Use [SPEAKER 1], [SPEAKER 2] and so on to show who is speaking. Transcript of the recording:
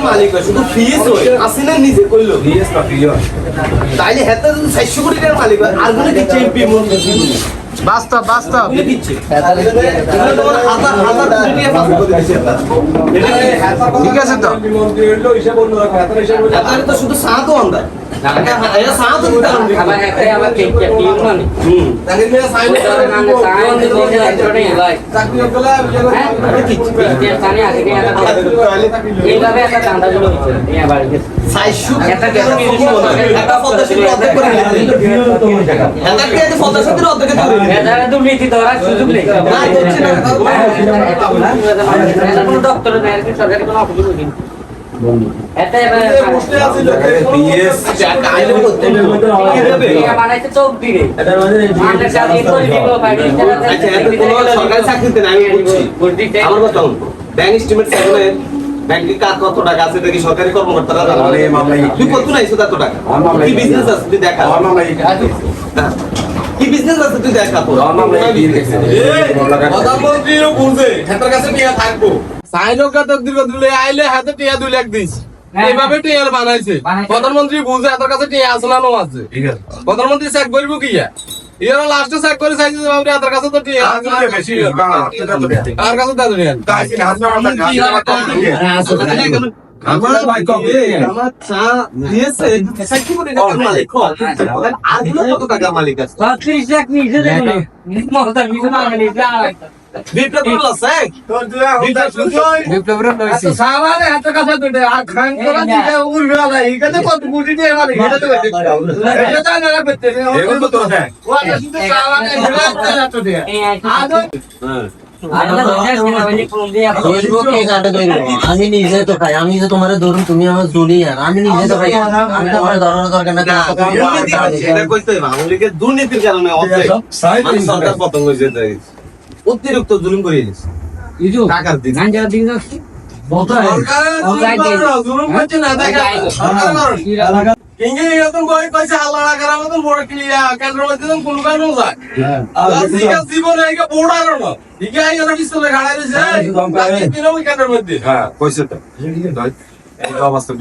[SPEAKER 1] মালিক হয় শুধু ফ্রিজ হয় আসিনা নিজে কইলো
[SPEAKER 2] ফ্রিজ না ফ্রিজ
[SPEAKER 1] তাইলে হেতে যদি 400 কোটি টাকার মালিক হয় আর কোন দিচ্ছে এমপি মন্ত্রী
[SPEAKER 3] বাস্তব বাস্তব
[SPEAKER 1] দিচ্ছে তোমার হাজার হাজার কোটি টাকা পাস করে দিচ্ছে
[SPEAKER 3] ঠিক আছে তো
[SPEAKER 2] মন্ত্রী হলো হিসাব অন্য রাখা এত হিসাব
[SPEAKER 1] তাহলে তো শুধু সাত আন্দাজ এটা সাত দিতাম
[SPEAKER 4] আবার একটা আবার টিম মানে
[SPEAKER 1] তাহলে মেয়ে সাইন করে
[SPEAKER 4] নাম সাইন দিতে একজনই ভাই
[SPEAKER 2] চাকরি হলে
[SPEAKER 4] বিজনেস জানি আগে এইভাবে একটা চাঁদা গুলো হচ্ছে এই বাড়ি
[SPEAKER 1] 400 একটা একটা পদ্মাশীল অর্ধেক করে এটা কি আছে পদ্মাশীল অর্ধেক করে
[SPEAKER 4] এদারে দুর্নীতি ধরার সুযোগ নেই
[SPEAKER 1] না হচ্ছে না
[SPEAKER 4] কোনো ডক্টর নেই কি সরকারি কোনো অফিস নেই এটা
[SPEAKER 2] বসে আছে লোকে
[SPEAKER 1] পিএস কাইলে করতে হবে
[SPEAKER 4] বানাইতে চোখ দিবে
[SPEAKER 2] এটা মানে
[SPEAKER 4] আমরা চাকরি করে দিব ভাই
[SPEAKER 1] আচ্ছা এত কোনো সরকারি চাকরিতে না আমি বুঝছি আমার কথা ব্যাংক স্টেটমেন্ট সাইনে ব্যাংকে কার কত টাকা আছে দেখি সরকারি কর্মকর্তারা জানে
[SPEAKER 2] মামলা
[SPEAKER 1] তুই কত নাইছো কত টাকা কি বিজনেস আছে তুই দেখা কি বিজনেস আছে তুই দেখা তো
[SPEAKER 2] প্রধানমন্ত্রীও বুঝে হেতার কাছে টিয়া থাকবো
[SPEAKER 5] সাইনকা তকদির বদলে আইলে হাতে টিয়া 2 লাখ দিস এইভাবে টিয়ার বানাইছে প্রধানমন্ত্রী বুঝে এত কাছে টিয়া আসলানো আছে
[SPEAKER 2] ঠিক আছে
[SPEAKER 5] প্রধানমন্ত্রী চেক করবো কি ইয়ার লাস্টে চেক করে চাইছে যে বাবু এত কাছে তো টিয়া
[SPEAKER 2] বেশি
[SPEAKER 5] আর কাছে দাদু নিয়ে
[SPEAKER 2] আমার ভাই কবে
[SPEAKER 1] আমার চা দিয়েছে সাইকি করে টাকার মালিক আর কত টাকা মালিক আছে
[SPEAKER 4] 30 লাখ নিচে দেখুন মহতা নিচে না নিচে
[SPEAKER 1] বিপ্লব আছে
[SPEAKER 3] বিপ্লবের লইছি
[SPEAKER 5] সামানে এত কাছে তো আর খান করা দিতে উড়বে না এখানে কত বুঝি দিয়ে মানে এটা তো এটা তো না করতে
[SPEAKER 2] এখন তো তোরা দেখ
[SPEAKER 5] ওটা শুধু সামানে এটা তো দেয়া
[SPEAKER 6] আমি নিজে তো খাই আমি যে তোমার ধরুন তুমি আমার জুনিয়র আমি নিজে তো খাই আমি তোমার ধরার দরকার না
[SPEAKER 1] এটা কইতে বাঙালিকে দুর্নীতির কারণে অর্ধেক মানে সরকার পতন হয়েছে অতিরিক্ত জুলুম করে দিয়েছে টাকার দিন
[SPEAKER 4] গাঞ্জা দিন
[SPEAKER 5] জুলুম করছে না দেখা কিংগে এরকম কই কইছে আল্লাহ রাখার মতন বড় ক্লিয়া কেন্দ্র মধ্যে কোন কারণ যায় ঠিক আছে জীবনে একে বড়ার না ঠিক আছে এটা পিছনে খাড়াই রইছে দিনও কেন্দ্রের মধ্যে
[SPEAKER 2] হ্যাঁ কইছে তো এই অবস্থা